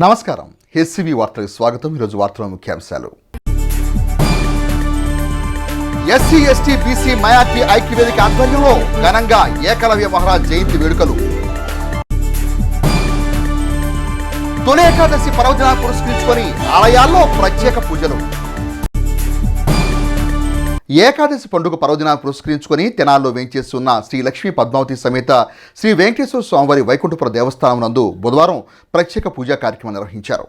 నమస్కారం. హెచ్సివి వార్తలకు స్వాగతం. ఈరోజు వార్తల ముఖ్యాంశాలు. ఎస్సీ ఎస్టీ బీసీ మైనార్టీ ఐక్యవేదిక ఆధ్వర్యంలో ఘనంగా ఏకలవ్య మహారాజ్ జయంతి వేడుకలు. తొలి ఏకాదశి పర్వదినాన్ని పురస్కరించుకొని ఆలయాల్లో ప్రత్యేక పూజలు. ఏకాదశి పండుగ పర్వదినాన్ని పురస్కరించుకొని తెనాల్లో వేంచేస్తున్న శ్రీ లక్ష్మీ పద్మావతి సమేత శ్రీ వెంకటేశ్వర స్వామివారి వైకుంఠపుర దేవస్థానం నందు బుధవారం ప్రత్యేక పూజా కార్యక్రమం నిర్వహించారు.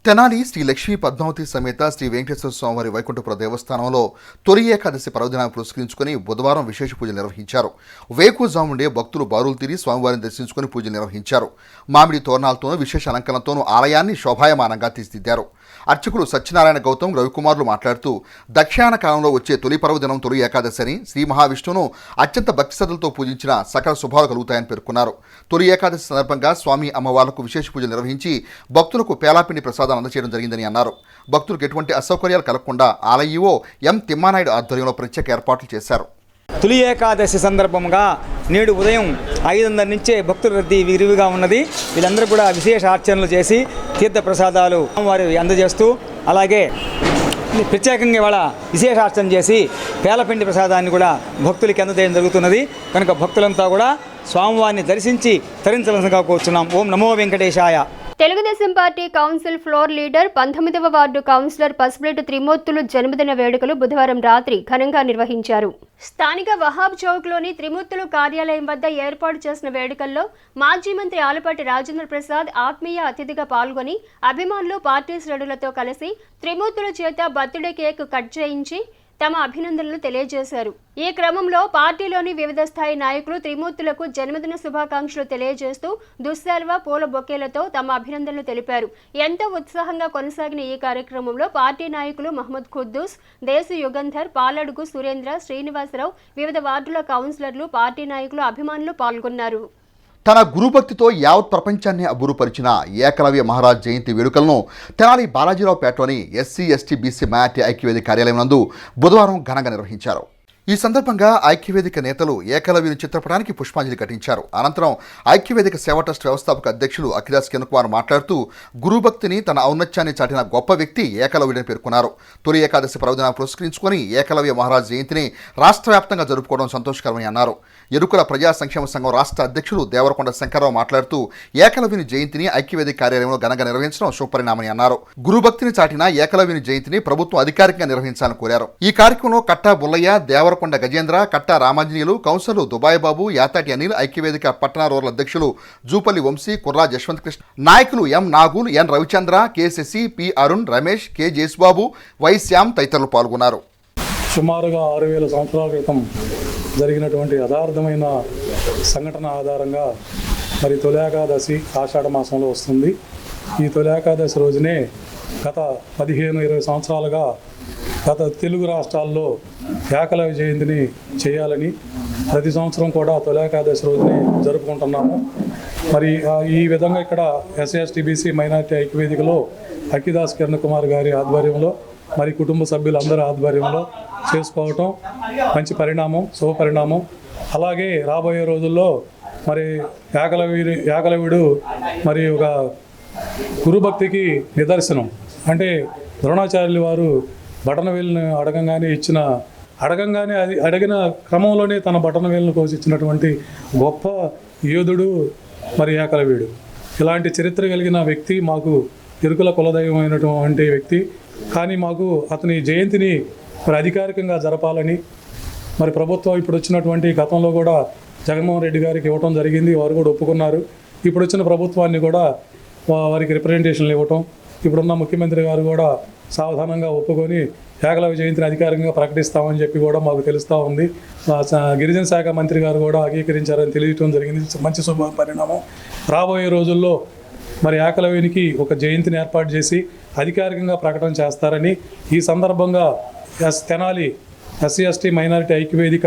తెనాలి శ్రీ లక్ష్మీ పద్మావతి సమేత శ్రీ వెంకటేశ్వర స్వామివారి వైకుంఠపుర దేవస్థానంలో తొలి ఏకాదశి పర్వదినాన్ని పురస్కరించుకొని బుధవారం విశేష పూజలు నిర్వహించారు. వేకువజాము నుండే భక్తులు బారులు తీరి స్వామివారిని దర్శించుకొని పూజలు నిర్వహించారు. మామిడి తోరణాలతోనూ విశేష అలంకరణతోనూ ఆలయాన్ని శోభాయమానంగా తీర్చిదిద్దారు. అర్చకులు సత్యనారాయణ గౌతమ్, రవికుమార్లు మాట్లాడుతూ దక్షిణాయన కాలంలో వచ్చే తొలి పర్వదినం తొలి ఏకాదశి అని, శ్రీ మహావిష్ణువును అత్యంత భక్తి శ్రద్ధలతో పూజించిన సకల శుభాలు కలుగుతాయని పేర్కొన్నారు. తొలి ఏకాదశి సందర్భంగా స్వామి అమ్మవార్లకు విశేష పూజలు నిర్వహించి భక్తులకు పేలాపిండి ప్రసాదాలు అందజేయడం జరిగిందని అన్నారు. భక్తులకు ఎటువంటి అసౌకర్యాలు కలగకుండా ఆలయో ఎం తిమ్మానాయుడు ఆధ్వర్యంలో ప్రత్యేక ఏర్పాట్లు చేశారు. తొలి ఏకాదశి సందర్భంగా నేడు ఉదయం 5:30 నుంచే భక్తుల రద్దీ విరివిగా ఉన్నది. వీళ్ళందరూ కూడా విశేష ఆర్చనలు చేసి తీర్థ ప్రసాదాలు వారి అందజేస్తూ, అలాగే ప్రత్యేకంగా ఇవాళ విశేషార్చన చేసి పేలపిండి ప్రసాదాన్ని కూడా భక్తులకి అందజేయడం జరుగుతున్నది. కనుక భక్తులంతా కూడా స్వామివారిని దర్శించి తరించవలసిందిగా కోరుచున్నాం. ఓం నమో వెంకటేశాయ. Telugu Desam party council floor leader 19వ వార్డు కౌన్సిలర్ పసుపులేటి త్రిమూర్తులు జన్మదిన వేడుకలు బుధవారం రాత్రి ఘనంగా నిర్వహించారు. స్థానిక వహాబ్ చౌక్లోని త్రిమూర్తులు కార్యాలయం వద్ద ఏర్పాటు చేసిన వేడుకల్లో మాజీ మంత్రి ఆలపాటి రాజేంద్ర ప్రసాద్ ఆత్మీయ అతిథిగా పాల్గొని అభిమానులు, పార్టీ శ్రేణులతో కలిసి త్రిమూర్తుల చేత బర్త్డే కేక్ కట్ చేయించి తమ అభినందనలు తెలియజేశారు. ఈ క్రమంలో పార్టీలోని వివిధ స్థాయి నాయకులు త్రిమూర్తులకు జన్మదిన శుభాకాంక్షలు తెలియజేస్తూ దుస్సాల్వా, పూల బొకేలతో తమ అభినందనలు తెలిపారు. ఎంతో ఉత్సాహంగా కొనసాగిన ఈ కార్యక్రమంలో పార్టీ నాయకులు మహమ్మద్ ఖుద్దూస్, దేశు యుగంధర్, పాలడుగు సురేంద్ర, శ్రీనివాసరావు, వివిధ వార్డుల కౌన్సిలర్లు, పార్టీ నాయకులు, అభిమానులు పాల్గొన్నారు. తన గురుభక్తితో యావత్ ప్రపంచాన్ని అబ్బురుపరిచిన ఏకలవ్య మహారాజ్ జయంతి వేడుకలను తెనాలి బాలాజీరావు పేటలోని ఎస్సీ ఎస్టీ బీసీ మైనార్టీ ఐక్యవేదిక కార్యాలయం నందు బుధవారం ఘనంగా నిర్వహించారు. ఈ సందర్భంగా ఐక్యవేదిక నేతలు ఏకలవ్యుని చిత్రపటానికి పుష్పాంజలి ఘటించారు. అనంతరం ఐక్యవేదిక సేవా ట్రస్ట్ వ్యవస్థాపక అధ్యక్షులు అఖిలాస్ కిరణ్ కుమార్ మాట్లాడుతూ గురుభక్తిని, తన ఔన్నత్యాన్ని చాటిన గొప్ప వ్యక్తి ఏకలవ్యుడని పేర్కొన్నారు. తొలి ఏకాదశి పర్వదినాన్ని పురస్కరించుకొని ఏకలవ్య మహారాజ్ జయంతిని రాష్ట్ర వ్యాప్తంగా జరుపుకోవడం సంతోషకరమని అన్నారు. ఎరుకుల ప్రజా సంక్షేమ సంఘం రాష్ట్ర అధ్యక్షులు దేవరకొండ శంకర్రావు మాట్లాడుతూ ఏకలవ్యుని జయంతిని ఐక్యవేదిక కార్యాలయంలో ఘనంగా నిర్వహించడం శుభపరిణామని అన్నారు. గురుభక్తిని చాటిన ఏకలవ్యుని జయంతిని ప్రభుత్వం అధికారికంగా నిర్వహించాలని కోరారు. ఈ కార్యక్రమంలో కట్టా బుల్లయ్య, దేవరకొండ గజేంద్ర, కట్టా రామాంజనేయులు, కౌన్సిలర్లు దుబాయ్ బాబు, యాతాటి అనిల్, ఐక్యవేదిక పట్టణ రూరల్ అధ్యక్షులు జూపల్లి వంశీ, కుర్రా జశ్వంత్ కృష్ణ, నాయకులు M Nagul, N Ravichandra, K Sasi, P Arun, Ramesh, K Jesubabu, Y Shyam తదితరులు పాల్గొన్నారు. సుమారుగా 6000 సంవత్సరాల క్రితం జరిగినటువంటి యథార్థమైన సంఘటన ఆధారంగా మరి తొలి ఏకాదశి ఆషాఢ మాసంలో వస్తుంది. ఈ తొలి ఏకాదశి రోజునే గత 15-20 సంవత్సరాలుగా గత తెలుగు రాష్ట్రాల్లో ఏకలవ్య జయంతిని చేయాలని ప్రతి సంవత్సరం కూడా తొలి ఏకాదశి రోజుని జరుపుకుంటున్నాము. మరి ఈ విధంగా ఇక్కడ ఎస్సీ ఎస్టీ బీసీ మైనార్టీ ఐక్యవేదికలో అఖిలాస్ కిరణ్ కుమార్ గారి ఆధ్వర్యంలో, మరి కుటుంబ సభ్యులందరి ఆధ్వర్యంలో చేసుకోవటం మంచి పరిణామం, శుభపరిణామం. అలాగే రాబోయే రోజుల్లో మరి ఏకలవ్యుడు మరి ఒక గురుభక్తికి నిదర్శనం. అంటే ద్రోణాచార్యులు వారు బటనవేలును అడగంగానే అది అడిగిన క్రమంలోనే తన బటనవేలును కోసిచ్చినటువంటి గొప్ప యోధుడు మరి ఏకలవ్యుడు. ఇలాంటి చరిత్ర కలిగిన వ్యక్తి, మాకు ఇరుకుల కులదైవమైనటువంటి వ్యక్తి. కానీ మాకు అతని జయంతిని మరి అధికారికంగా జరపాలని మరి ప్రభుత్వం ఇప్పుడు వచ్చినటువంటి గతంలో కూడా జగన్మోహన్ రెడ్డి గారికి ఇవ్వటం జరిగింది. వారు కూడా ఒప్పుకున్నారు. ఇప్పుడు వచ్చిన ప్రభుత్వాన్ని కూడా వారికి రిప్రజెంటేషన్లు ఇవ్వటం, ఇప్పుడున్న ముఖ్యమంత్రి గారు కూడా సావధానంగా ఒప్పుకొని ఏకలవ్య జయంతిని అధికారికంగా ప్రకటిస్తామని చెప్పి కూడా మాకు తెలుస్తూ ఉంది. గిరిజన శాఖ మంత్రి గారు కూడా అంగీకరించారని తెలియటం జరిగింది. మంచి శుభ పరిణామం. రాబోయే రోజుల్లో మరి ఏకలవ్యునికి ఒక జయంతిని ఏర్పాటు చేసి అధికారికంగా ప్రకటన చేస్తారని ఈ సందర్భంగా తెనాలి ఎస్సీ ఎస్టీ మైనారిటీ ఐక్యవేదిక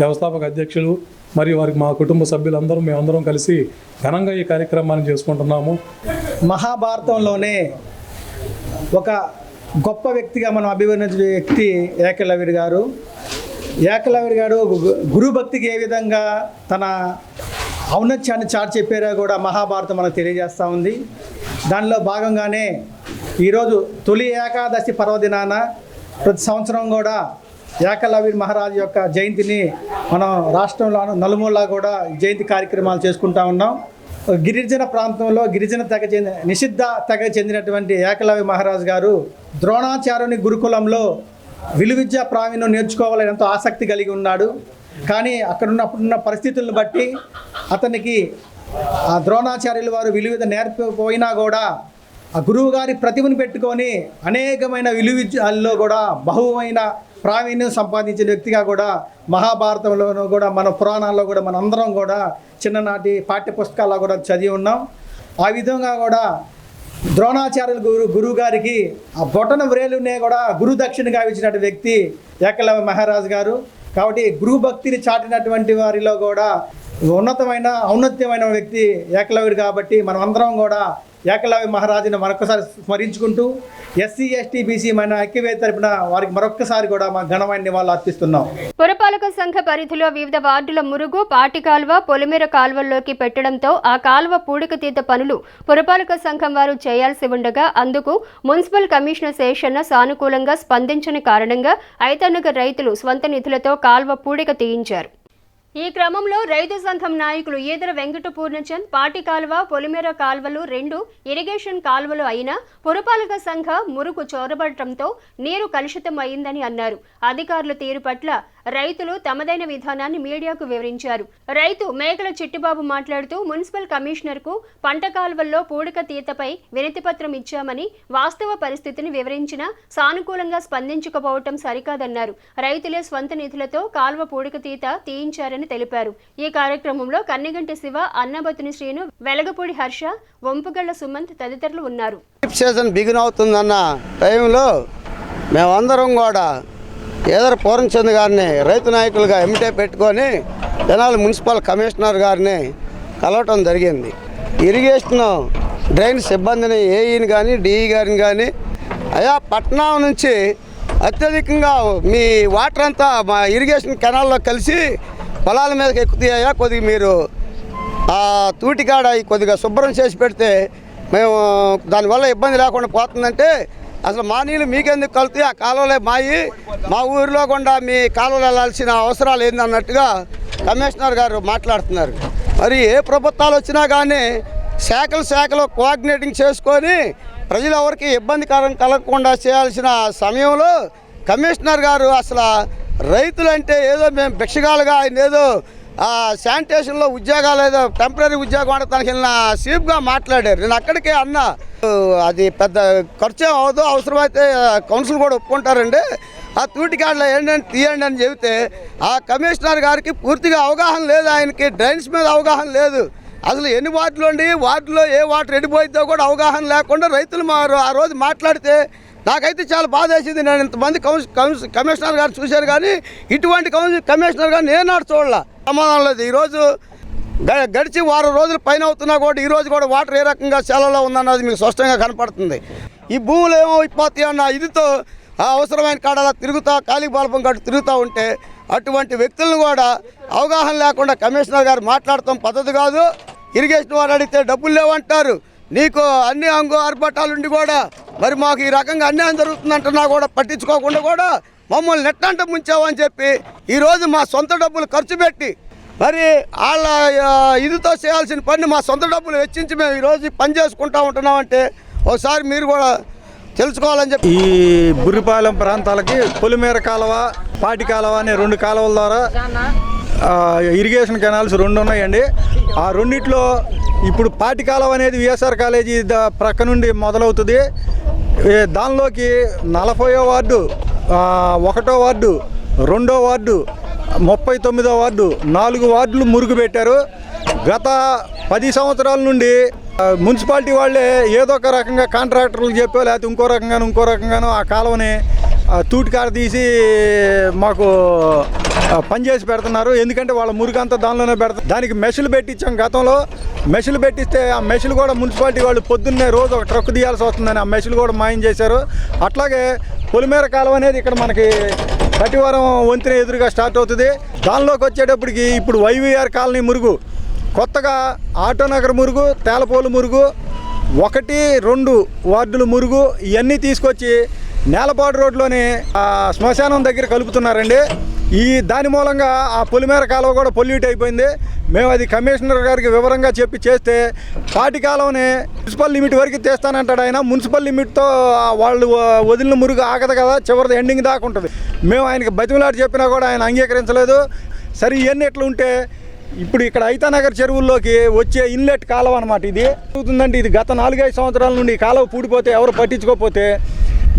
వ్యవస్థాపక అధ్యక్షులు మరియు వారికి మా కుటుంబ సభ్యులందరూ మేమందరం కలిసి ఘనంగా ఈ కార్యక్రమాన్ని చేసుకుంటున్నాము. మహాభారతంలోనే ఒక గొప్ప వ్యక్తిగా మనం అభివర్ణించే వ్యక్తి ఏకలవ్యుడు గారు. ఏకలవ్యుడు గారు గురుభక్తికి ఏ విధంగా తన ఔన్నత్యాన్ని చాటి చెప్పారో కూడా మహాభారతం మనకు తెలియజేస్తూ ఉంది. దానిలో భాగంగానే ఈరోజు తొలి ఏకాదశి పర్వదినాన ప్రతి సంవత్సరం కూడా ఏకలవ్య మహారాజు యొక్క జయంతిని మనం రాష్ట్రంలో నలుమూలలా కూడా జయంతి కార్యక్రమాలు చేసుకుంటా ఉన్నాం. గిరిజన ప్రాంతంలో గిరిజన నిషిద్ధ తెగ చెందినటువంటి ఏకలవ్య మహారాజు గారు ద్రోణాచార్యుని గురుకులంలో విలువిద్యా ప్రావీణ్యం నేర్చుకోవాలని ఎంతో ఆసక్తి కలిగి ఉన్నాడు. కానీ అప్పుడున్న పరిస్థితులను బట్టి అతనికి ఆ ద్రోణాచార్యుల వారు విలువిద్య నేర్పకపోయినా కూడా ఆ గురువు గారి ప్రతిభను పెట్టుకొని అనేకమైన విలువిద్యల్లో కూడా బహుమైన ప్రావీణ్యం సంపాదించిన వ్యక్తిగా కూడా మహాభారతంలోనూ కూడా మన పురాణాల్లో కూడా మన అందరం కూడా చిన్ననాటి పాఠ్యపుస్తకాల్లో కూడా చదివి ఉన్నాం. ఆ విధంగా కూడా ద్రోణాచార్యుల గురువు గారికి ఆ బొటన వ్రేలునే కూడా గురు దక్షిణగా ఇచ్చినటువంటి వ్యక్తి ఏకలవ్య మహారాజు గారు. కాబట్టి గురు భక్తిని చాటినటువంటి వారిలో కూడా ఉన్నతమైన ఔన్నత్యమైన వ్యక్తి ఏకలవ్యుడు. కాబట్టి మనం అందరం కూడా ఏకలవ్య మహారాజుని మరొకసారి స్మరించుకుంటూ ఎస్సీ ఎస్టీ బీసీ మన ఐక్యవేత్త తరపున వారికి మరొక్కసారి కూడా మా ఘనమైన నివాళులు అర్పిస్తున్నాం. పురపాలక సంఘ పరిధిలో వివిధ వార్డుల మురుగు, పాటి కాలువ, పొలిమేర కాలువల్లోకి పెట్టడంతో ఆ కాలువ పూడికతీత పనులు పురపాలక సంఘం వారు చేయాల్సి ఉండగా అందుకు మున్సిపల్ కమిషనర్ శేషన్న సానుకూలంగా స్పందించని కారణంగా ఐతనగర్ రైతులు స్వంత నిధులతో కాలువ పూడిక తీయించారు. ఈ క్రమంలో రైతు సంఘం నాయకులు ఈదర వెంకట పూర్ణచంద్ పాటి కాలువ, పొలిమేర కాలువలు 2 ఇరిగేషన్ కాలువలు అయినా పురపాలక సంఘ మురుగు చొరబడటంతో నీరు కలుషితం అయిందని అన్నారు. అధికారుల తీరు పట్ల రైతులు తమదైన విధానాన్ని మీడియాకు వివరించారు. రైతు మేకల చిట్టిబాబు మాట్లాడుతూ మున్సిపల్ కమిషనర్కు పంట కాలువల్లో పూడిక తీతపై వినతిపత్రం ఇచ్చామని, వాస్తవ పరిస్థితిని వివరించినా సానుకూలంగా స్పందించకపోవటం సరికాదన్నారు. రైతులే స్వంత నిధులతో కాలువ పూడిక తీత తీయించారని తెలిపారు. ఈ కార్యక్రమంలో కన్నెగంటి శివ, అన్నబతుని శ్రీను, వెలగపూడి హర్ష, వంపుగళ్ల సుమంత్ తదితరులు ఉన్నారు. సీజన్ బిగిన్ అవుతుందన్న టైంలో మేమందరం కూడా ఏదర పూర్ణచంద్ గారిని రైతు నాయకులుగా ఎమ్మిటే పెట్టుకొని తెనాలి మున్సిపల్ కమిషనర్ గారిని కలవటం జరిగింది. ఇరిగేషన్ డ్రైన్ సిబ్బందిని ఏఈని కానీ డిఈ గారిని కానీ అయా పట్నం నుంచి అత్యధికంగా మీ వాటర్ అంతా మా ఇరిగేషన్ కెనాల్లో కలిసి పొలాల మీదకి ఎక్కుతాయా, కొద్దిగా మీరు ఆ తూటికాడ కొద్దిగా శుభ్రం చేసి పెడితే మేము దానివల్ల ఇబ్బంది లేకుండా పోతుందంటే అసలు మా నీళ్ళు మీకెందుకు కలుతాయి, ఆ కాలువలే మా ఊరిలో కూడా మీ కాలువలు వెళ్ళాల్సిన అవసరాలు ఏందన్నట్టుగా కమిషనర్ గారు మాట్లాడుతున్నారు. మరి ఏ ప్రభుత్వాలు వచ్చినా కానీ శాఖలు కోఆర్డినేటింగ్ చేసుకొని ప్రజలు ఎవరికి ఇబ్బందికరం కలగకుండా చేయాల్సిన సమయంలో కమిషనర్ గారు అసలు రైతులంటే ఏదో మేము భిక్షగాలుగా ఆయన ఏదో శానిటేషన్లో ఉద్యోగాలు ఏదో టెంపరీ ఉద్యోగం అంటే తనకి వెళ్ళిన సీప్గా మాట్లాడారు. నేను అక్కడికే అన్నా అది పెద్ద ఖర్చు అవ్వదు, అవసరమైతే కౌన్సిల్ కూడా ఒప్పుకుంటారండి, ఆ తూటికాడలో ఏంటంటే తీయండి అని చెబితే ఆ కమిషనర్ గారికి పూర్తిగా అవగాహన లేదు, ఆయనకి డ్రైన్స్ మీద అవగాహన లేదు. అసలు ఎన్ని వార్డులు ఉండి వార్డులో ఏ వాటర్ ఎండిపోయిద్దో కూడా అవగాహన లేకుండా రైతులు ఆ రోజు మాట్లాడితే నాకైతే చాలా బాధ వేసింది. నేను ఇంతమంది కమిషనర్ గారు చూశారు కానీ ఇటువంటి కమిషనర్ గారు నేను చూడాల సమాధానం లేదు. ఈరోజు గడిచి వారం రోజులు పైన అవుతున్నా కూడా ఈరోజు కూడా వాటర్ ఏ రకంగా సెలలో ఉందన్నది మీకు స్పష్టంగా కనపడుతుంది. ఈ భూములు ఏమో అయిపోతాయి అన్న ఇదితో అవసరమైన కాడలా తిరుగుతా ఖాళీ బాల్పం కట్టు తిరుగుతూ ఉంటే అటువంటి వ్యక్తులను కూడా అవగాహన లేకుండా కమిషనర్ గారు మాట్లాడటం పద్ధతి కాదు. ఇరిగేషన్ వారు అడిగితే డబ్బులు లేవంటారు, నీకు అన్ని ఆర్భటాలుండి కూడా మరి మాకు ఈ రకంగా అన్యాయం జరుగుతుందంటున్నా కూడా పట్టించుకోకుండా కూడా మమ్మల్ని నెట్టంట ముంచావని చెప్పి ఈరోజు మా సొంత డబ్బులు ఖర్చు పెట్టి మరి వాళ్ళ ఇదితో చేయాల్సిన పని మా సొంత డబ్బులు వెచ్చించి మేము ఈరోజు పని చేసుకుంటూ ఉంటున్నామంటే ఒకసారి మీరు కూడా తెలుసుకోవాలని చెప్పి ఈ బుర్రిపాలెం ప్రాంతాలకి పొలిమేర కాలువ, పాటి కాలువ అనే 2 కాలువల ద్వారా ఇరిగేషన్ కెనాల్స్ 2 ఉన్నాయండి. ఆ రెండిట్లో ఇప్పుడు పాటి కాలువ అనేది విఎస్ఆర్ కాలేజీ ప్రక్క నుండి మొదలవుతుంది. దానిలోకి 40వ వార్డు, 1వ వార్డు, 2వ వార్డు, 39వ వార్డు 4 వార్డులు మురుగు పెట్టారు. గత 10 సంవత్సరాల నుండి మున్సిపాలిటీ వాళ్ళే ఏదో ఒక రకంగా కాంట్రాక్టర్లు చెప్పో లేకపోతే ఇంకో రకంగానో ఆ కాలువని తూటికాడ తీసి మాకు పనిచేసి పెడుతున్నారు. ఎందుకంటే వాళ్ళ మురుగంతా దానిలోనే పెడతారు. దానికి మెషులు పెట్టించాం. గతంలో మెషులు పెట్టిస్తే ఆ మెషులు కూడా మున్సిపాలిటీ వాళ్ళు పొద్దున్నే రోజు ఒక ట్రక్ తీయాల్సి వస్తుందని ఆ మెషులు కూడా మాయం చేశారు. అట్లాగే పొలిమేర కాలువ అనేది ఇక్కడ మనకి కటివరం వంతెన ఎదురుగా స్టార్ట్ అవుతుంది. దానిలోకి వచ్చేటప్పటికి ఇప్పుడు వైవీఆర్ కాలనీ మురుగు, కొత్తగా ఆటోనగర్ మురుగు, తేలపోలు మురుగు, 1, 2 వార్డులు మురుగు ఇవన్నీ తీసుకొచ్చి నేలపాడు రోడ్లోని శ్మశానం దగ్గర కలుపుతున్నారండి. దాని మూలంగా ఆ పొలిమేర కాలువ కూడా పొల్యూట్ అయిపోయింది. మేము అది కమిషనర్ గారికి వివరంగా చెప్పి చేస్తే పాటి కాలువని మున్సిపల్ లిమిట్ వరకు తీస్తానంటాడు ఆయన. మున్సిపల్ లిమిట్తో వాళ్ళు వదిలిన మురుగు ఆగదు కదా, చివరిది ఎండింగ్ దాకా ఉంటుంది. మేము ఆయనకి బతిమలాడి చెప్పినా కూడా ఆయన అంగీకరించలేదు. సరే ఇవన్నీ ఎట్లా ఉంటే ఇప్పుడు ఇక్కడ ఐతానగర్ చెరువుల్లోకి వచ్చే ఇన్లెట్ కాలువ అనమాట. ఇది అవుతుందంటే ఇది గత 4-5 సంవత్సరాల నుండి ఈ కాలువ పూడిపోతే ఎవరు పట్టించుకోకపోతే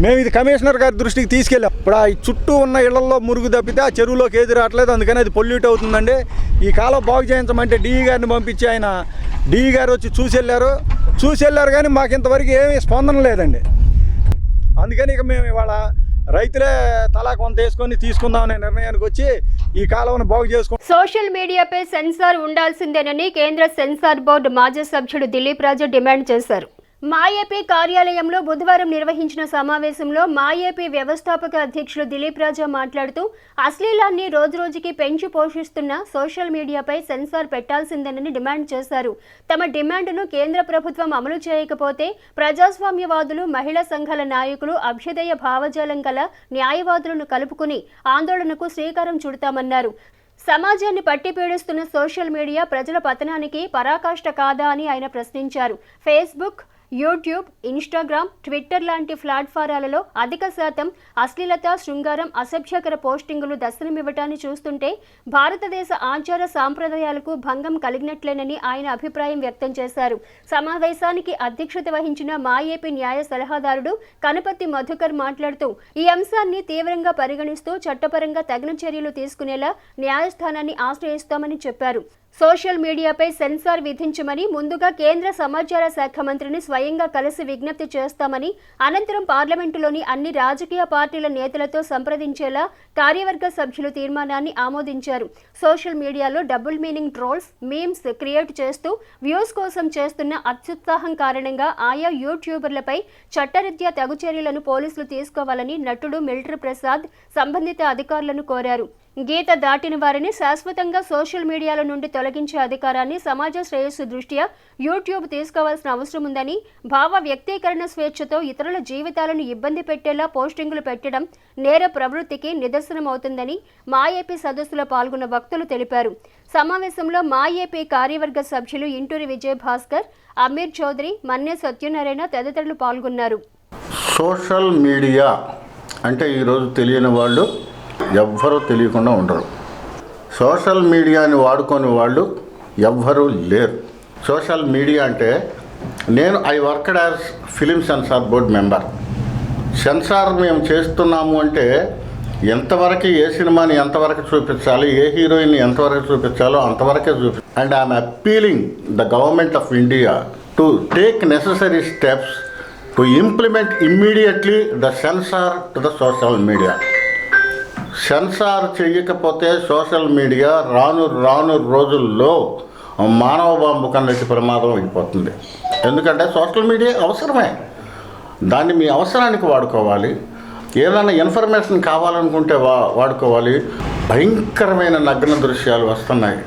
మేము ఇది కమిషనర్ గారి దృష్టికి తీసుకెళ్ళాం. ఇప్పుడు ఆ చుట్టూ ఉన్న ఇళ్లలో మురుగు తప్పితే ఆ చెరువులోకి ఏది రావట్లేదు, అందుకని అది పొల్యూట్ అవుతుందండి. ఈ కాలువ బాగు చేయించమంటే డిఈ గారిని పంపించి ఆయన డిఈ గారు వచ్చి చూసి వెళ్ళారు కానీ మాకు ఇంతవరకు ఏమీ స్పందన లేదండి. అందుకని ఇక మేము ఇవాళ రైతులే తలా కొంత వేసుకొని తీసుకుందామనే నిర్ణయానికి వచ్చి ఈ కాలువను బాగు చేసుకుంటాం. సోషల్ మీడియాపై సెన్సార్ ఉండాల్సిందేనని కేంద్ర సెన్సార్ బోర్డు మాజీ సభ్యుడు దిలీప్ రాజు డిమాండ్ చేశారు. మాఏపీ కార్యాలయంలో బుధవారం నిర్వహించిన సమావేశంలో మాఏపీ వ్యవస్థాపక అధ్యక్షులు దిలీప్ రాజా మాట్లాడుతూ అశ్లీలాన్ని రోజురోజుకి పెంచి పోషిస్తున్న సోషల్ మీడియాపై సెన్సార్ పెట్టాల్సిందేనని డిమాండ్ చేశారు. తమ డిమాండ్ను కేంద్ర ప్రభుత్వం అమలు చేయకపోతే ప్రజాస్వామ్యవాదులు, మహిళా సంఘాల నాయకులు, అభ్యుదయ భావజాలం గల న్యాయవాదులను కలుపుకుని ఆందోళనకు శ్రీకారం చుడతామన్నారు. సమాజాన్ని పట్టి పీడిస్తున్న సోషల్ మీడియా ప్రజల పతనానికి పరాకాష్ట కాదా అని ఆయన ప్రశ్నించారు. ఫేస్బుక్, యూట్యూబ్, ఇన్స్టాగ్రామ్, ట్విట్టర్ లాంటి ప్లాట్ఫారాలలో అధిక శాతం అశ్లీలత, శృంగారం, అసభ్యకర పోస్టింగులు దర్శనమివ్వటాన్ని చూస్తుంటే భారతదేశ ఆచార సాంప్రదాయాలకు భంగం కలిగినట్లేనని ఆయన అభిప్రాయం వ్యక్తం చేశారు. సమావేశానికి అధ్యక్షత వహించిన మాఏపీ న్యాయ సలహాదారుడు కనుపర్తి మధుకర్ మాట్లాడుతూ ఈ అంశాన్ని తీవ్రంగా పరిగణిస్తూ చట్టపరంగా తగిన చర్యలు తీసుకునేలా న్యాయస్థానాన్ని ఆశ్రయిస్తామని చెప్పారు. సోషల్ మీడియాపై సెన్సార్ విధించమని ముందుగా కేంద్ర సమాచార శాఖ మంత్రిని స్వయంగా కలిసి విజ్ఞప్తి చేస్తామని, అనంతరం పార్లమెంటులోని అన్ని రాజకీయ పార్టీల నేతలతో సంప్రదించేలా కార్యవర్గ సభ్యులు తీర్మానాన్ని ఆమోదించారు. సోషల్ మీడియాలో double meaning trolls, memes create చేస్తూ వ్యూస్ కోసం చేస్తున్న అత్యుత్సాహం కారణంగా ఆయా యూట్యూబర్లపై చట్టరీత్యా తగు చర్యలను పోలీసులు తీసుకోవాలని నటుడు మిలిటరీ ప్రసాద్ సంబంధిత అధికారులను కోరారు. గీత దాటిన వారిని శాశ్వతంగా సోషల్ మీడియాల నుండి తొలగించే అధికారాన్ని సమాజ శ్రేయస్సు దృష్ట్యా యూట్యూబ్ తీసుకోవాల్సిన అవసరం ఉందని, భావ వ్యక్తీకరణ స్వేచ్ఛతో ఇతరుల జీవితాలను ఇబ్బంది పెట్టేలా పోస్టింగులు పెట్టడం నేర ప్రవృత్తికి నిదర్శనమవుతుందని మాఏపీ సదస్సులో పాల్గొన్న వక్తలు తెలిపారు. సమావేశంలో మాఏపీ కార్యవర్గ సభ్యులు ఇంటూరి విజయ్ భాస్కర్, అమీర్ చౌదరి, మన్నే సత్యనారాయణ తదితరులు పాల్గొన్నారు. సోషల్ మీడియా అంటే ఈరోజు తెలియని వాళ్ళు ఎవ్వరూ తెలియకుండా ఉండరు. సోషల్ మీడియాని వాడుకొని వాళ్ళు ఎవ్వరూ లేరు. సోషల్ మీడియా అంటే I worked as film censor board member. Censor మేము చేస్తున్నాము అంటే ఎంతవరకు ఏ సినిమాని ఎంతవరకు చూపించాలి, ఏ హీరోయిన్ని ఎంతవరకు చూపించాలో అంతవరకే and I'm appealing the government of India to take necessary steps to implement immediately the censor to the social media. Censor చేయకపోతే సోషల్ మీడియా రాను రోజుల్లో మానవ బాంబు కన్నటి ప్రమాదం అయిపోతుంది. ఎందుకంటే సోషల్ మీడియా అవసరమే, దాన్ని మీ అవసరానికి వాడుకోవాలి. ఏదైనా ఇన్ఫర్మేషన్ కావాలనుకుంటే వాడుకోవాలి. భయంకరమైన నగ్న దృశ్యాలు వస్తున్నాయి.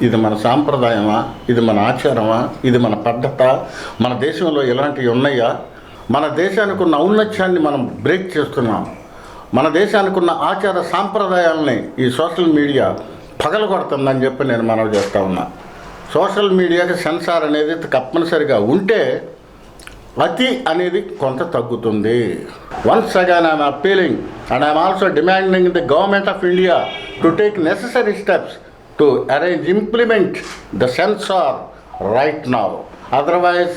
ఇది మన సాంప్రదాయమా, ఇది మన ఆచారమా, ఇది మన పద్ధత, మన దేశంలో ఇలాంటివి ఉన్నాయా? మన దేశానికి ఉన్న ఔన్నత్యాన్ని మనం బ్రేక్ చేస్తున్నాం. మన దేశానికి ఉన్న ఆచార సాంప్రదాయాలని ఈ సోషల్ మీడియా పగలగొడుతుందని చెప్పి నేను మనవి చేస్తూ ఉన్నా. సోషల్ మీడియాకి సెన్సార్ అనేది తప్పనిసరిగా ఉంటే అతి అనేది కొంత తగ్గుతుంది. Once again I'm appealing and I'm also demanding the government of India to take necessary steps to implement the censor right now. Otherwise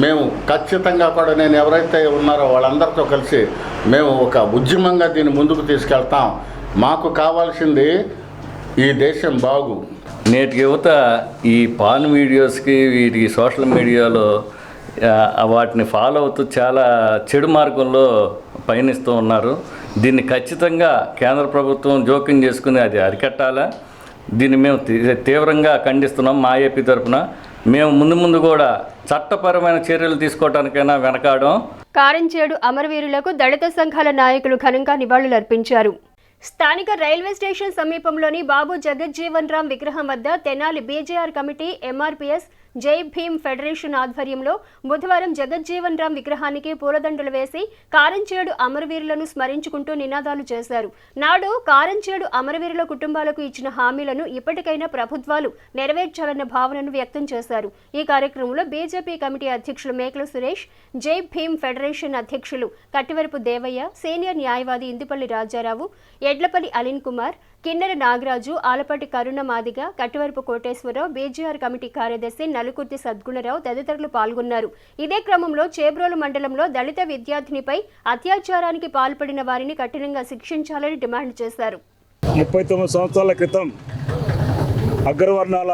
మేము ఖచ్చితంగా కూడా నేను ఎవరైతే ఉన్నారో వాళ్ళందరితో కలిసి మేము ఒక ఉద్యమంగా దీన్ని ముందుకు తీసుకెళ్తాం. మాకు కావాల్సింది ఈ దేశం బాగు. నేటి యువత ఈ పాన్ వీడియోస్కి వీటి సోషల్ మీడియాలో వాటిని ఫాలో అవుతూ చాలా చెడు మార్గంలో పయనిస్తూ ఉన్నారు. దీన్ని ఖచ్చితంగా కేంద్ర ప్రభుత్వం జోక్యం చేసుకుని అది అరికట్టాలా. దీన్ని మేము తీవ్రంగా ఖండిస్తున్నాం. మా ఏపీ తరఫున మేము ముందు కూడా చట్టపరమైన చర్యలు తీసుకోవడానికైనా వెనకాడం. కారంచేడు అమరవీరులకు దళిత సంఘాల నాయకులు ఘనంగా నివాళులర్పించారు. స్థానిక రైల్వే స్టేషన్ సమీపంలోని బాబు జగజ్జీవన్ రామ్ విగ్రహం వద్ద తెనాలి బీజేఆర్ కమిటీ, ఎంఆర్పీఎస్, జై భీమ్ ఫెడరేషన్ ఆధ్వర్యంలో బుధవారం జగజ్జీవన్ రామ్ విగ్రహానికి పూలదండలు వేసి కారంచేడు అమరవీరులను స్మరించుకుంటూ నినాదాలు చేశారు. నాడు కారంచేడు అమరవీరుల కుటుంబాలకు ఇచ్చిన హామీలను ఇప్పటికైనా ప్రభుత్వాలు నెరవేర్చాలన్న భావనను వ్యక్తం చేశారు. ఈ కార్యక్రమంలో బీజేపీ కమిటీ అధ్యక్షులు మేకల సురేష్, జై భీమ్ ఫెడరేషన్ అధ్యక్షులు కట్టివరపు దేవయ్య, సీనియర్ న్యాయవాది ఇందుపల్లి రాజారావు, ఎడ్లపల్లి అలిన్ కుమార్, కిన్నెర నాగరాజు, ఆలపాటి కరుణ మాదిగ, కట్టువరపు కోటేశ్వరరావు, బీజేఆర్ కమిటీ కార్యదర్శి నలుకుర్తి సద్గుణరావు తదితరులు పాల్గొన్నారు. ఇదే క్రమంలో చేబ్రోలు మండలంలో దళిత విద్యార్థినిపై అత్యాచారానికి పాల్పడిన వారిని కఠినంగా శిక్షించాలని డిమాండ్ చేశారు. 39 సంవత్సరాల క్రితం అగ్రవర్ణాల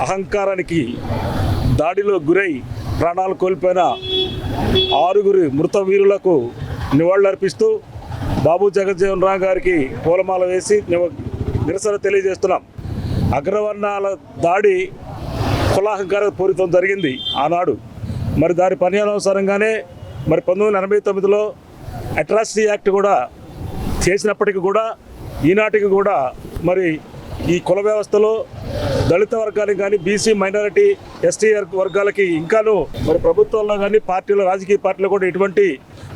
అహంకారానికి దాడిలో గురై ప్రాణాలు కోల్పోయిన 6 మృత వీరులకు నివాళులర్పిస్తూ బాబు జగజ్జీవన్ రామ్ గారికి పూలమాల వేసి నిరసన తెలియజేస్తున్నాం. అగ్రవర్ణాల దాడి కులాహంకార పూరితం జరిగింది ఆనాడు. మరి దాని పర్యానుసారంగానే 1989లో అట్రాసిటీ యాక్ట్ కూడా చేసినప్పటికీ కూడా ఈనాటికి కూడా మరి ఈ కుల వ్యవస్థలో దళిత వర్గానికి కానీ బీసీ మైనారిటీ ఎస్టీ వర్గాలకి ఇంకాను మరి ప్రభుత్వంలో కానీ పార్టీలో రాజకీయ పార్టీలో కూడా ఎటువంటి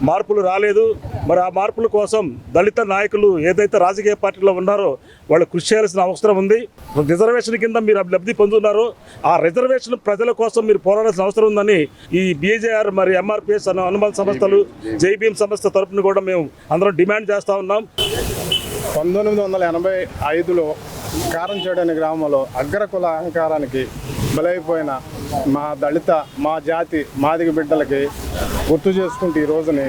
మార్పులు రాలేదు. మరి ఆ మార్పుల కోసం దళిత నాయకులు ఏదైతే రాజకీయ పార్టీలో ఉన్నారో వాళ్ళు కృషి చేయాల్సిన అవసరం ఉంది. రిజర్వేషన్ కింద మీరు లబ్ధి పొందుతున్నారో ఆ రిజర్వేషన్ ప్రజల కోసం మీరు పోరాడాల్సిన అవసరం ఉందని ఈ బీజేఆర్ మరి ఎంఆర్పిఎస్ అనుబంధ సంస్థలు జై భీమ్ సంస్థ తరఫున కూడా మేము అందరం డిమాండ్ చేస్తూ ఉన్నాం. 1985లో కారంచేడు అనే గ్రామంలో అగ్రకుల అహంకారానికి బలైపోయిన మా దళిత, మా జాతి, మాదిగ బిడ్డలకి గుర్తు చేసుకుంటూ ఈ రోజుని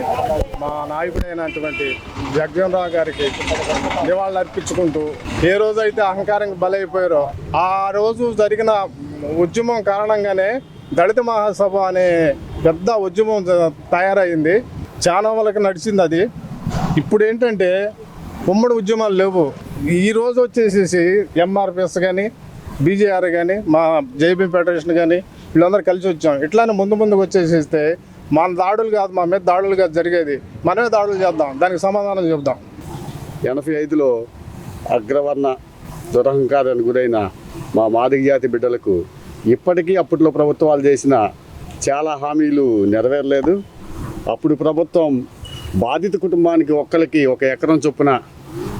మా నాయకుడైనటువంటి జగజ్జీవన్ రామ్ గారికి నివాళులు అర్పించుకుంటూ ఏ రోజైతే అహంకారానికి బలైపోయారో ఆ రోజు జరిగిన ఉద్యమం కారణంగానే దళిత మహాసభ అనే పెద్ద ఉద్యమం తయారైంది. చాలా వాళ్ళకి నడిచింది అది. ఇప్పుడు ఏంటంటే ఉమ్మడి ఉద్యమాలు లేవు. ఈరోజు వచ్చేసేసి ఎంఆర్పిఎస్ కానీ బీజేఆర్ కానీ మా జైబీ ఫెడరేషన్ కానీ వీళ్ళందరూ కలిసి వచ్చాం. ఇట్లానే ముందుకు వచ్చేసేస్తే మన దాడులు కాదు, మా మీద దాడులు కాదు జరిగేది, మనమే దాడులు చేద్దాం, దానికి సమాధానం చెప్దాం. 85లో అగ్రవర్ణ దురహంకారానికి గురైన మా మాదిగ జాతి బిడ్డలకు ఇప్పటికీ అప్పట్లో ప్రభుత్వాలు చేసిన చాలా హామీలు నెరవేరలేదు. అప్పుడు ప్రభుత్వం బాధిత కుటుంబానికి ఒక్కరికి 1 ఎకరం చొప్పున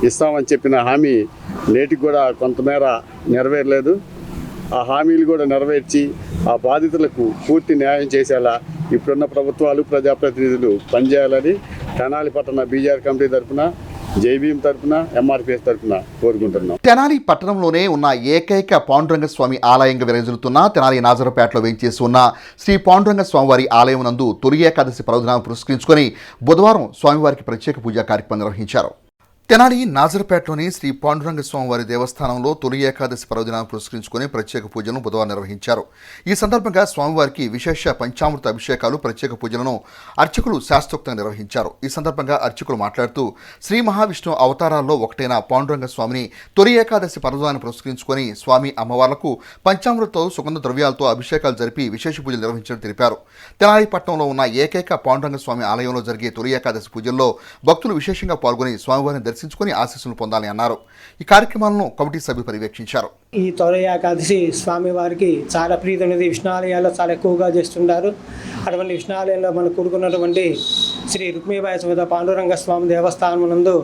ఇస్తామని చెప్పిన హామీ నేటికి కూడా కొంతమేర నెరవేరలేదు. ఆ హామీలు కూడా నెరవేర్చి ఆ బాధితులకు పూర్తి న్యాయం చేసేలా ఇప్పుడున్న ప్రభుత్వాలు, ప్రజాప్రతినిధులు పనిచేయాలని తెనాలి పట్టణ బీజేఆర్ కమిటీ తరఫున, జై భీమ్ తరఫున, ఎంఆర్పిఎస్ తరఫున కోరుకుంటున్నాం. తెనాలి పట్టణంలోనే ఉన్న ఏకైక పాండురంగ స్వామి ఆలయంగా విరాజిల్లుతున్న తెనాలి నాజరపేటలో వేంచేసి ఉన్న శ్రీ పాండురంగ స్వామివారి ఆలయం నందు తొలి ఏకాదశి పర్వదినాన్ని పురస్కరించుకొని బుధవారం స్వామివారికి ప్రత్యేక పూజా కార్యక్రమం నిర్వహించారు. తెనాలి నాజరపేటలోని శ్రీ పాండురంగ స్వామివారి దేవస్థానంలో తొలి ఏకాదశి పర్వదినాన్ని పురస్కరించుకొని ప్రత్యేక పూజలను బుధవారం నిర్వహించారు. ఈ సందర్భంగా స్వామివారికి విశేష పంచామృత అభిషేకాలు, ప్రత్యేక పూజలను అర్చకులు శాస్త్రోక్తంగా నిర్వహించారు. ఈ సందర్భంగా అర్చకులు మాట్లాడుతూ శ్రీ మహావిష్ణు అవతారాల్లో ఒకటైన పాండురంగ స్వామిని తొలి ఏకాదశి పర్వదినాన్ని పురస్కరించుకొని స్వామి అమ్మవార్లకు పంచామృతతో, సుగంధ ద్రవ్యాలతో అభిషేకాలు జరిపి విశేష పూజలు నిర్వహించడం తెలిపారు. తెనాలి పట్టణంలో ఉన్న ఏకైక పాండురంగ స్వామి ఆలయంలో జరిగే తొలి ఏకాదశి పూజల్లో భక్తులు విశేషంగా పాల్గొని స్వామివారిని దర్శించుకొని ఆశీస్సులు పొందాలని అన్నారు. ఈ కార్యక్రమాలను కమిటీ సభ్యులు పర్యవేక్షించారు. ఈ తొలి ఏకాదశి స్వామివారికి చాలా ప్రీతినిధి విష్ణాలయాల్లో చాలా ఎక్కువగా చేస్తుంటారు. అటువంటి విష్ణాలయంలో మనకు కూడుకున్నటువంటి శ్రీ రుక్మిణీబాయి సమేత పాండురంగ స్వామి దేవస్థానం నందు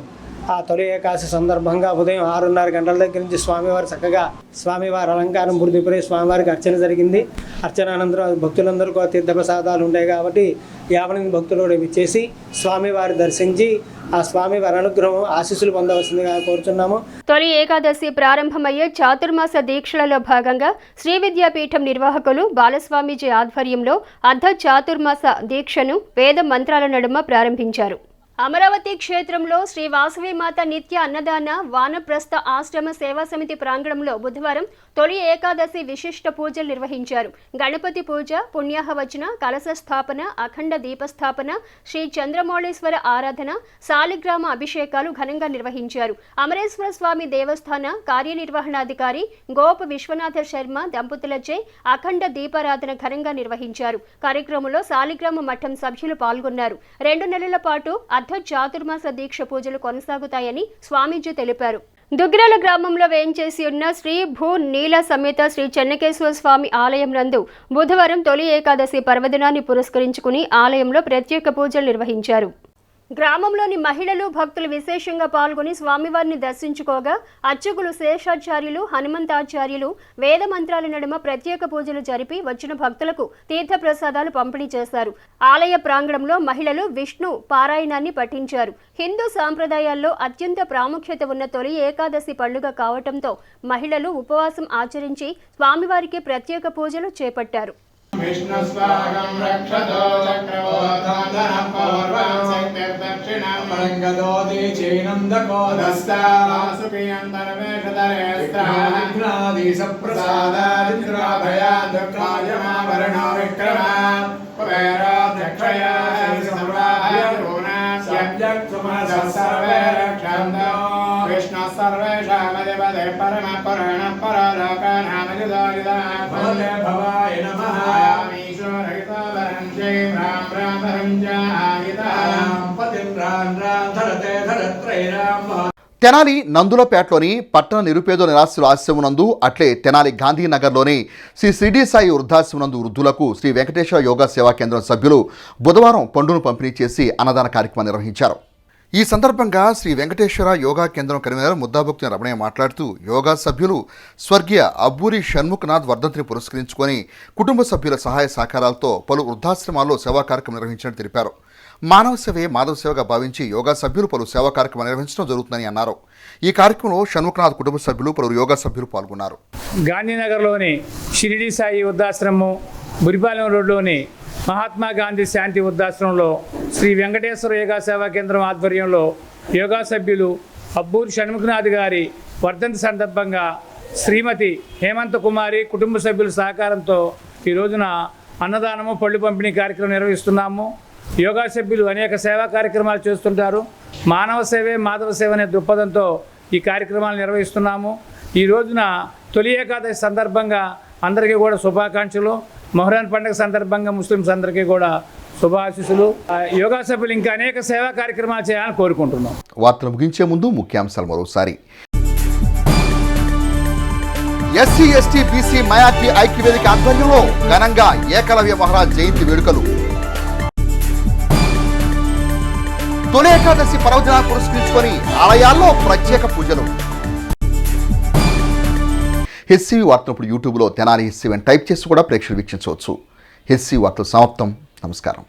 ఆ తొలి ఏకాదశి సందర్భంగా ఉదయం 6:30 గంటల దగ్గర నుంచి స్వామివారు చక్కగా స్వామివారి అలంకారం బుడిదిపై స్వామివారికి అర్చన జరిగింది. అర్చన అనంతరం భక్తులందరూ తీర్థప్రసాదాలు ఉంటాయి కాబట్టి 50 మంది భక్తులు కూడా ఇచ్చేసి స్వామివారి దర్శించి ఆ స్వామివారి అనుగ్రహం ఆశీస్సులు పొందవలసిందిగా కోరుచున్నాము. తొలి ఏకాదశి ప్రారంభమయ్యే చాతుర్మాస దీక్షలలో భాగంగా శ్రీ విద్యాపీఠం నిర్వాహకులు బాలస్వామీజీ ఆధ్వర్యంలో అర్ధ చాతుర్మాస దీక్షను వేద మంత్రాల నడుమ ప్రారంభించారు. అమరావతి క్షేత్రంలో శ్రీ వాసవిమాత నిత్య అన్నదాన వానప్రస్థ ఆశ్రమ సేవా సమితి ప్రాంగణంలో బుధవారం తొలి ఏకాదశి విశిష్ట పూజలు నిర్వహించారు. గణపతి పూజ, పుణ్యాహవచన, కలశ స్థాపన, అఖండ దీపస్థాపన, శ్రీ చంద్రమౌళేశ్వర ఆరాధన, శాలిగ్రామ అభిషేకాలు ఘనంగా నిర్వహించారు. అమరేశ్వర స్వామి దేవస్థాన కార్యనిర్వహణాధికారి గోప విశ్వనాథ శర్మ దంపతులచే అఖండ దీపారాధన ఘనంగా నిర్వహించారు. కార్యక్రమంలో శాలిగ్రామ మఠం సభ్యులు పాల్గొన్నారు. 2 నెలల పాటు చాతుర్మాస దీక్ష పూజలు కొనసాగుతాయని స్వామీజీ తెలిపారు. దుగ్గిరాల గ్రామంలో వేయించేసి ఉన్న శ్రీ భూ నీల సమేత శ్రీ చెన్నకేశ్వర స్వామి ఆలయం నందు బుధవారం తొలి ఏకాదశి పర్వదినాన్ని పురస్కరించుకుని ఆలయంలో ప్రత్యేక పూజలు నిర్వహించారు. గ్రామంలోని మహిళలు భక్తులు విశేషంగా పాల్గొని స్వామివారిని దర్శించుకోగా అర్చకులు శేషాచార్యులు హనుమంతాచార్యులు వేద మంత్రాల నడుమ ప్రత్యేక పూజలు జరిపి వచ్చిన భక్తులకు తీర్థ ప్రసాదాలు పంపిణీ చేశారు. ఆలయ ప్రాంగణంలో మహిళలు విష్ణు పారాయణాన్ని పఠించారు. హిందూ సాంప్రదాయాల్లో అత్యంత ప్రాముఖ్యత ఉన్న తొలి ఏకాదశి పండుగ కావటంతో మహిళలు ఉపవాసం ఆచరించి స్వామివారికి ప్రత్యేక పూజలు చేపట్టారు. విష్ణుస్వాగం రక్షతో చక్రవర్ధనం పూర్వం శక్తిర్దక్షిణం రంగదోది చైనందకోదస్తాసుపియంతరవేషధరేస్తాగ్నాది సప్రసాదాదిద్రాభయా దుఃఖాయమావరణో విక్రమ కుబేరాధ్యక్షయా సర్వే రక్షంతో విష్ణు సర్వేషామధిపదే పరమ పురాణ పరలోకానామజిదాజిదా భవాయ నమః. తెనాలి నందులపేటలోని పట్టణ నిరుపేద నిరాశ్రుల ఆశ్రమం నందు అట్లే తెనాలి గాంధీనగర్లోని శ్రీ షిరిడి సాయి వృద్ధాశ్రమం నందు వృద్ధులకు శ్రీ వెంకటేశ్వర యోగా సేవా కేంద్రం సభ్యులు బుధవారం పండును పంపిణీ చేసి అన్నదాన కార్యక్రమం నిర్వహించారు. ఈ సందర్భంగా శ్రీ వెంకటేశ్వర యోగా కేంద్రం కన్వీనర్ ముద్దాభక్తి రమణయ్య మాట్లాడుతూ యోగా సభ్యులు స్వర్గీయ అబ్బూరి షణ్ముఖనాథ్ వర్ధంతిని పురస్కరించుకొని కుటుంబ సభ్యుల సహాయ సహకారాలతో పలు వృద్ధాశ్రమాల్లో సేవా కార్యక్రమం నిర్వహించినట్టు తెలిపారు. మానవ సేవే మాధవ సేవగా భావించి యోగా సభ్యులు పలు సేవా కార్యక్రమం నిర్వహించడం జరుగుతుందని అన్నారు. ఈ కార్యక్రమంలో షణ్ముఖనాథ్ కుటుంబ సభ్యులు పలువురు యోగా సభ్యులు పాల్గొన్నారు. గాంధీనగర్లోని షిరిడి సాయి వృద్ధాశ్రమం, బురిపాలెం రోడ్లోని మహాత్మా గాంధీ శాంతి వృద్ధాశ్రమంలో శ్రీ వెంకటేశ్వర యోగా సేవా కేంద్రం ఆధ్వర్యంలో యోగా సభ్యులు అబ్బూరి షణ్ముఖనాథ్ గారి వర్ధంతి సందర్భంగా శ్రీమతి హేమంత కుమారి కుటుంబ సభ్యుల సహకారంతో ఈ రోజున అన్నదానము పళ్ళు పంపిణీ కార్యక్రమం నిర్వహిస్తున్నాము. యోగా సభ్యులు అనేక సేవా కార్యక్రమాలు చేస్తుంటారు. మానవ సేవే మాధవ సేవ అనే దృక్పథంతో ఈ కార్యక్రమాలు నిర్వహిస్తున్నాము. ఈ రోజున తొలి ఏకాదశి సందర్భంగా అందరికీ కూడా శుభాకాంక్షలు. మొహరాన్ పండుగ సందర్భంగా ముస్లిమ్స్ అందరికీ కూడా శుభాశీస్సులు. యోగా సభ్యులు ఇంకా అనేక సేవా కార్యక్రమాలు చేయాలని కోరుకుంటున్నాం. వార్తలు ముగించే ముందు ముఖ్యాంశాలు మరోసారి. ఎస్సీ ఎస్టీ బీసీ మైనార్టీ ఐక్యవేదిక ఆధ్వర్యంలో ఘనంగా ఏకలవ్య మహారాజ్ జయంతి వేడుకలు. తొలి ఏకాదశి పర్వదినాన్ని పురస్కరించుకొని ఆలయాల్లో ప్రత్యేక పూజలు. హెచ్సివి వార్తలు ఇప్పుడు యూట్యూబ్లో తెనాలి హెచ్సివి అని టైప్ చేసి కూడా ప్రేక్షకులు వీక్షించవచ్చు. హెచ్సివి వార్తలు సమాప్తం. నమస్కారం.